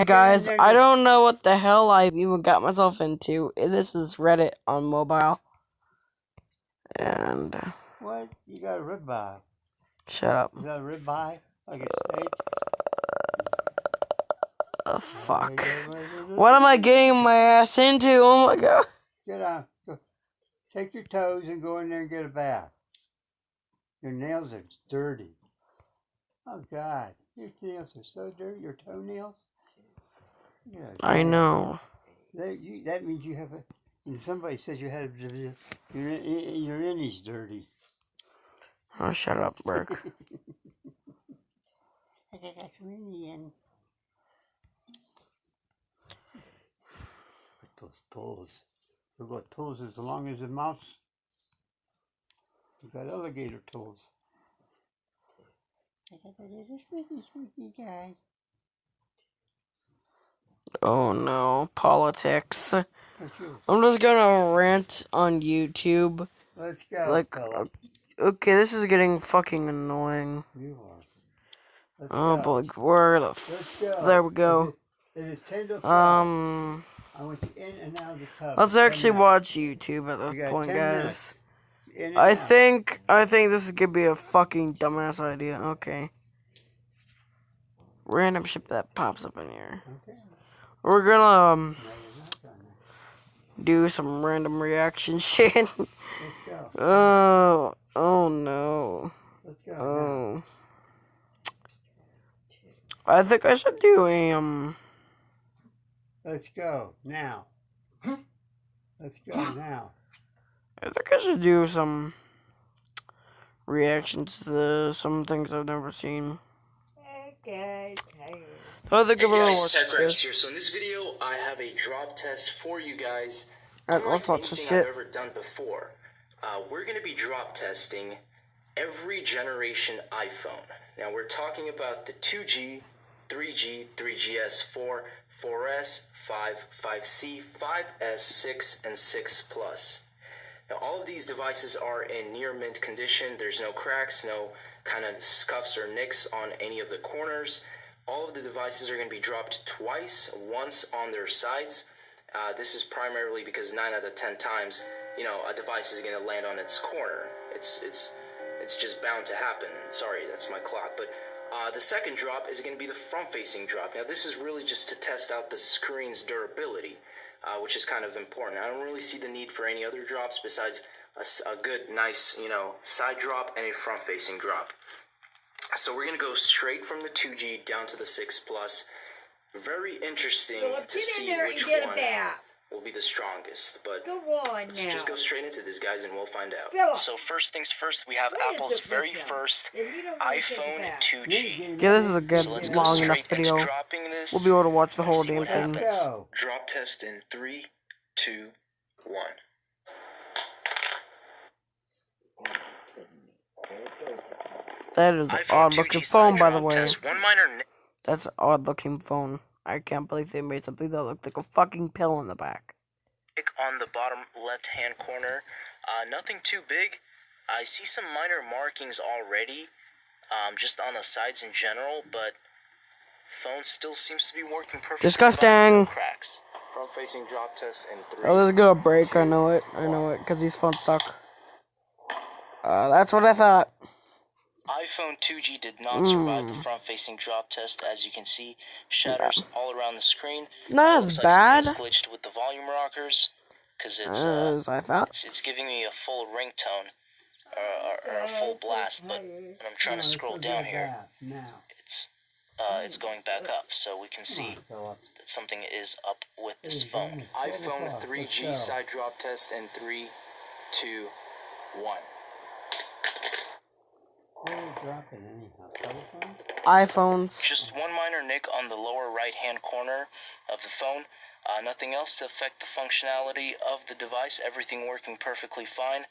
Guys, I don't know what the hell I've even got myself into. This is Reddit on mobile. And what? You got a ribeye. Shut up. You got a ribeye? Like a steak? Fuck. What am I getting my ass into? Oh my god. Get on. Go. Take your toes and go in there and get a bath. Your nails are dirty. Oh god. Your nails are so dirty. Your toenails? Yeah, I know. That means you have a... Somebody says you had your innie's dirty. Oh, shut up, Burke. I think that's really in. Those toes. They've got toes as long as a mouse. You've got alligator toes. There's a squeaky guy. Oh no, politics. I'm just gonna rant on YouTube. Let's go. Like, okay, this is getting fucking annoying. You are. Let's oh, go. but like, where the there we go. It is 10 to 12. I want you in and out of the tub. Let's actually watch YouTube at this point, guys. I think this is gonna be a fucking dumbass idea. Okay. Random shit that pops up in here. Okay. We're gonna do some random reaction shit. Let's go. Oh no. Let's go. Oh. I think I should do a Let's go now. Let's go now. I think I should do some reactions to some things I've never seen. Okay. So I think I'm gonna watch this. Here. So in this video, I have a drop test for you guys. Let's watch the shit. I've ever done before. We're gonna be drop testing every generation iPhone. Now we're talking about the 2G, 3G, 3GS, 4, 4S, 5, 5C, 5S, 6, and 6 Plus. Now all of these devices are in near mint condition. There's no cracks, no kind of scuffs or nicks on any of the corners. All of the devices are going to be dropped twice, once on their sides. This is primarily because 9 out of 10 times, you know, a device is going to land on its corner. It's just bound to happen. Sorry, that's my clock. But the second drop is going to be the front-facing drop. Now, this is really just to test out the screen's durability, which is kind of important. I don't really see the need for any other drops besides a good, nice, you know, side drop and a front-facing drop. So we're going to go straight from the 2G down to the 6 Plus. Very interesting to see which one will be the strongest. But let's just go straight into this, guys, and we'll find out. So first things first, we have Apple's very first iPhone 2G. Yeah, this is a good, long enough video. We'll be able to watch the whole damn thing. Drop test in 3, 2, 1. That is an odd-looking phone, by the way. That's an odd-looking phone. I can't believe they made something that looked like a fucking pill in the back. On the bottom left-hand corner, nothing too big. I see some minor markings already, just on the sides in general, but phone still seems to be working perfectly. Disgusting. Cracks. Front-facing drop test in 3. Oh, let's go a break. I know it, because these phones suck. That's what I thought. iPhone 2G did not survive the front-facing drop test, as you can see. Shatters all around the screen. Not as bad. It's glitched with the volume rockers, because it's as I thought. It's giving me a full ringtone, or a full blast. But when I'm trying to scroll down here, it's going back up, so we can see that something is up with this phone. iPhone 3G side drop test in 3, 2, 1. iPhones. Just one minor nick on the lower right-hand corner of the phone. Nothing else to affect the functionality of the device. Everything working perfectly fine.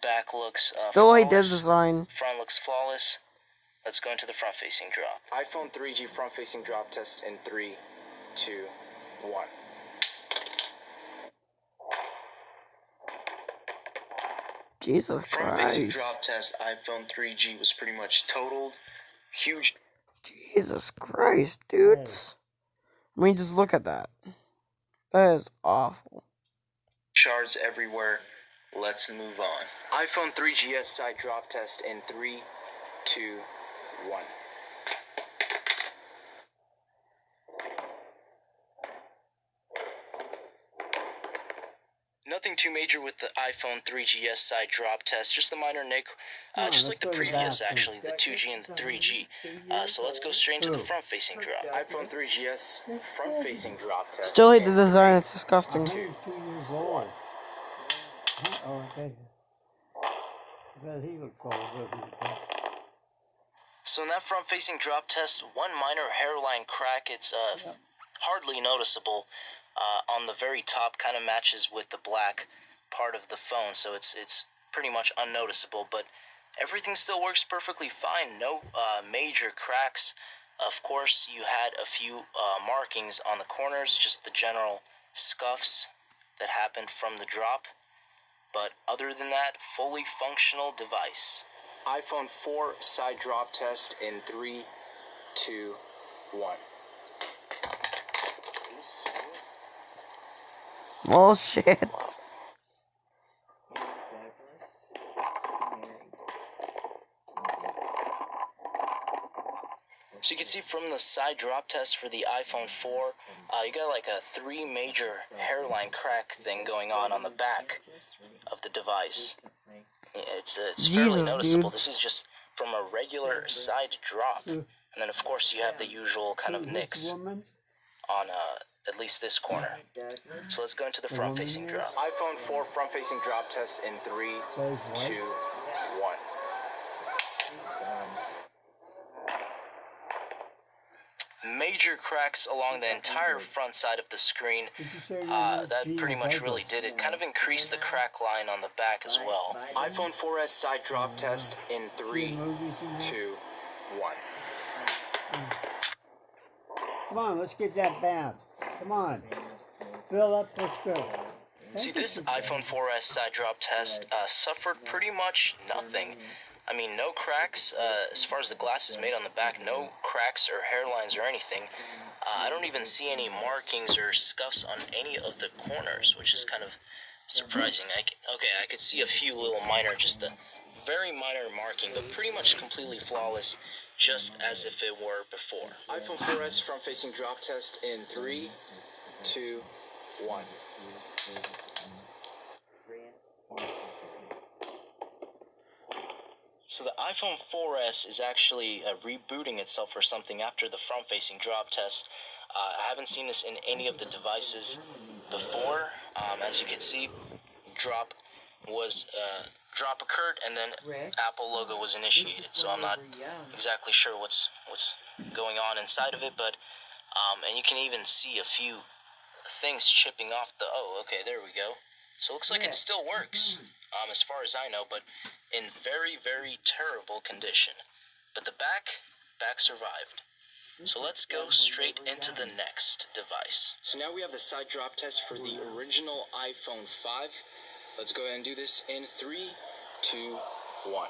Back looks still hate this design. Front looks flawless. Let's go into the front-facing drop. iPhone 3G front-facing drop test in 3, 2, 1. Jesus Christ. Front-facing drop test, iPhone 3G was pretty much totaled. Huge. Jesus Christ, dudes. I mean, just look at that. That is awful. Shards everywhere. Let's move on. iPhone 3GS side drop test in 3, 2, 1. Nothing too major with the iPhone 3GS side drop test, just the minor nick, just like the previous actually, the 2G and the 3G. So let's go straight into the front-facing drop. iPhone 3GS front-facing drop test. Still hate the design, it's disgusting. 2 years old. Oh, okay. Well, he looks old, doesn't he? So in that front-facing drop test, one minor hairline crack. It's hardly noticeable. On the very top, kind of matches with the black part of the phone, so it's pretty much unnoticeable. But everything still works perfectly fine. No major cracks. Of course, you had a few markings on the corners, just the general scuffs that happened from the drop. But other than that, fully functional device. iPhone 4 side drop test in 3, 2, 1. Well, shit. So you can see from the side drop test for the iPhone 4, you got like a 3 major hairline crack thing going on the back of the device. It's fairly Jesus, noticeable. dude. This is just from a regular side drop. And then of course you have the usual kind of nicks on at least this corner. So let's go into the front-facing drop. iPhone 4 front-facing drop test in 3, 2, 1. Major cracks along the entire front side of the screen. That pretty much really did it. Kind of increased the crack line on the back as well. iPhone 4S side drop test in 3, 2, 1. Come on, let's get that bath. Come on. Fill up, let's go. See, this iPhone 4S side drop test suffered pretty much nothing. I mean, no cracks, as far as the glass is made on the back, no cracks or hairlines or anything. I don't even see any markings or scuffs on any of the corners, which is kind of surprising. I could see a few little minor, just a very minor marking, but pretty much completely flawless, just as if it were before. iPhone 4S front-facing drop test in 3, 2, 1. So the iPhone 4S is actually rebooting itself or something after the front-facing drop test. I haven't seen this in any of the devices before. As you can see, drop occurred and then Apple logo was initiated. So I'm not exactly sure what's going on inside of it, but and you can even see a few things chipping off the. Oh, okay, there we go. So it looks like it still works, as far as I know, but in very, very terrible condition. But the back survived. So let's go straight into the next device. So now we have the side drop test for the original iPhone 5. Let's go ahead and do this in 3, 2, 1.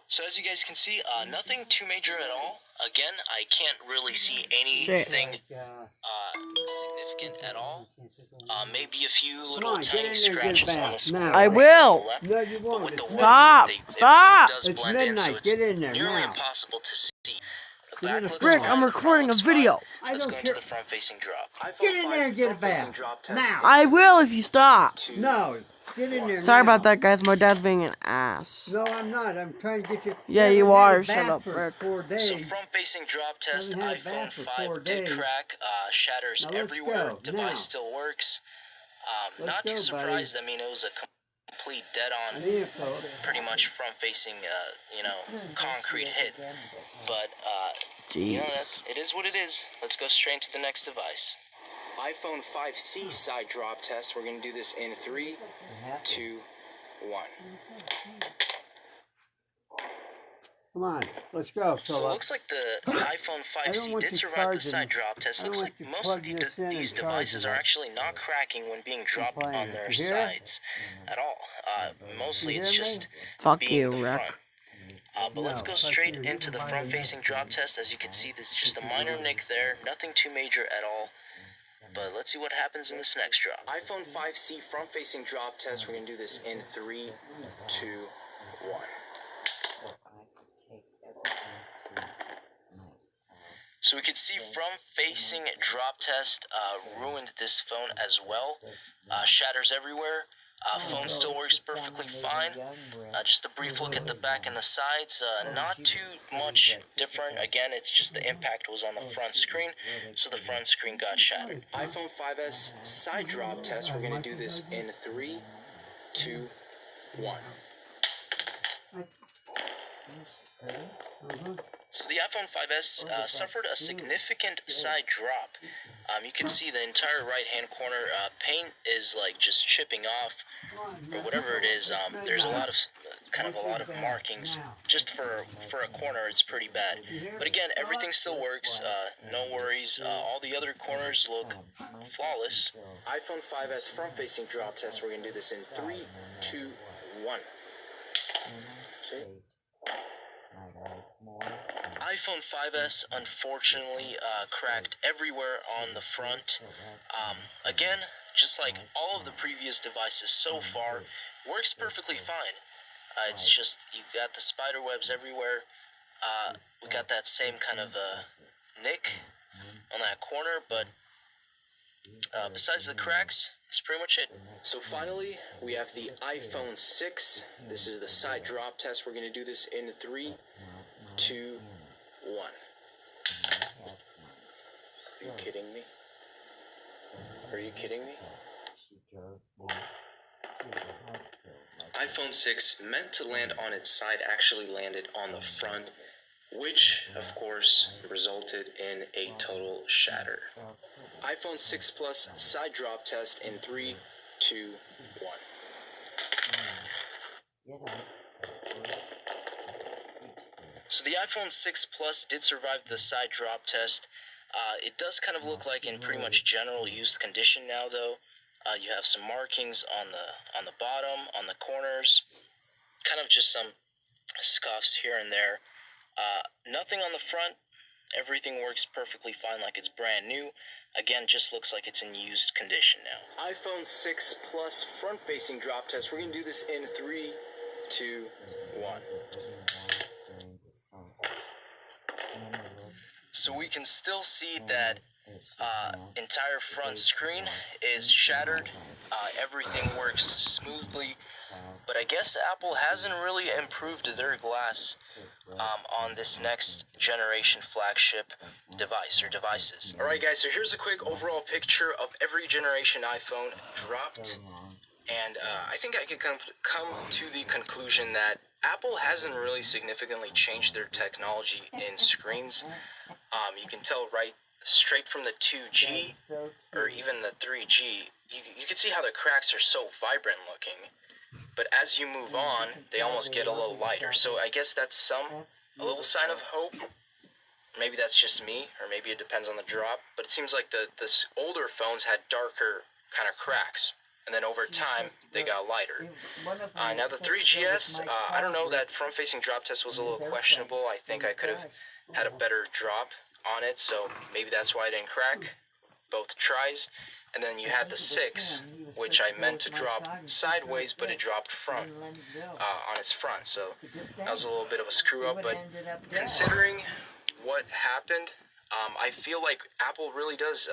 So as you guys can see, nothing too major at all. Again, I can't really see anything significant at all. Maybe a few little tiny scratches on the screen. I will. No, you But won't. with the Stop! white, Stop! it does It's blend in, so midnight. it's Get in there nearly now. impossible to see. The back looks Rick, fine, I'm the recording a front looks video. fine. Let's I go don't into care. the front-facing drop. Get in there and get a front-facing bath. drop test. Now. I will if you stop. No, get in there Sorry now. about that, guys. My dad's being an ass. No, I'm not. I'm trying to get you. Yeah, haven't you had are. a Shut bath up, for Rick. 4 days. So front-facing drop test, Haven't had a iPhone bath for 4 5 did days. crack, shatters Now let's everywhere, go, device now. still works. Let's Not go, too surprised, I mean, it was a complete dead-on, pretty much front-facing, concrete hit. But, you know, it is what it is. Let's go straight to the next device. iPhone 5C side drop test. We're going to do this in 3, 2, 1. Come on, let's go. So it Philip. looks like the iPhone I don't 5C want did you survive the charging side it. drop test. I don't Looks want like you most of plugging this in these and devices charging are it. actually not cracking when being dropped playing on it. their You hear it? sides at all. Mostly You it's hear me? just Fuck being you, the Rick. front. But let's go straight into the front-facing drop test. As you can see, there's just a minor nick there, nothing too major at all. But let's see what happens in this next drop. iPhone 5C front-facing drop test. We're going to do this in 3, 2, 1. So we can see front-facing drop test ruined this phone as well. Shatters everywhere. Phone still works perfectly fine. Just a brief look at the back and the sides. Not too much different. Again, it's just the impact was on the front screen, so the front screen got shattered. iPhone 5S side drop test. We're going to do this in 3, 2, 1. So the iPhone 5S suffered a significant side drop. You can see the entire right-hand corner paint is like just chipping off, or whatever it is. There's a lot of markings just for a corner. It's pretty bad. But again, everything still works. No worries. All the other corners look flawless. iPhone 5S front-facing drop test. We're gonna do this in 3, 2, 1. Okay. iPhone 5S unfortunately cracked everywhere on the front. Again, just like all of the previous devices so far, works perfectly fine. It's just you got the spider webs everywhere. We got that same kind of nick on that corner, but besides the cracks, that's pretty much it. So finally, we have the iPhone 6. This is the side drop test. We're going to do this in 3, 2, 1. Are you kidding me? Are you kidding me? iPhone 6 meant to land on its side actually landed on the front, which of course resulted in a total shatter. iPhone 6 Plus side drop test in 3, 2, 1. So the iPhone 6 Plus did survive the side drop test. It does kind of look like in pretty much general used condition now, though. You have some markings on the bottom, on the corners, kind of just some scuffs here and there. Nothing on the front. Everything works perfectly fine, like it's brand new. Again, just looks like it's in used condition now. iPhone 6 Plus front-facing drop test. We're gonna do this in 3, 2, 1. So we can still see that entire front screen is shattered. Everything works smoothly, but I guess Apple hasn't really improved their glass on this next generation flagship device or devices. Alright guys, so here's a quick overall picture of every generation iPhone dropped, and I think I could come to the conclusion that Apple hasn't really significantly changed their technology in screens. You can tell right straight from the 2G or even the 3G, you can see how the cracks are so vibrant looking. But as you move on, they almost get a little lighter. So I guess that's a little sign of hope. Maybe that's just me, or maybe it depends on the drop. But it seems like the older phones had darker kind of cracks. And then over time, they got lighter. Now the 3GS, I don't know, that front-facing drop test was a little questionable. I think I could have had a better drop on it, so maybe that's why it didn't crack both tries. And then you had the 6, which I meant to drop sideways, but it dropped front on its front. So that was a little bit of a screw up. But considering what happened, I feel like Apple really does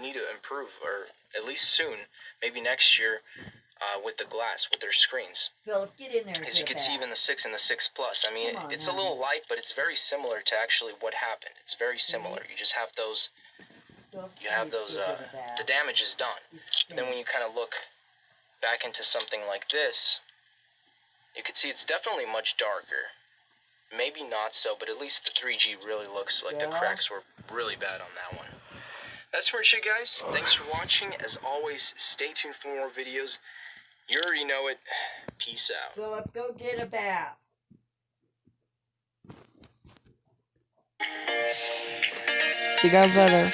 need to improve, or at least soon, maybe next year, with the glass, with their screens. Philip, get in there. As you can see, even the 6 and the 6 Plus. I mean, it's a little light, but it's very similar to actually what happened. It's very similar. You just have those. You have those. The damage is done. And then when you kind of look back into something like this, you can see it's definitely much darker. Maybe not so, but at least the 3G really looks like the cracks were really bad on that one. That's pretty much it, guys. Thanks for watching. As always, stay tuned for more videos. You already know it. Peace out. Philip, go get a bath. See you guys later.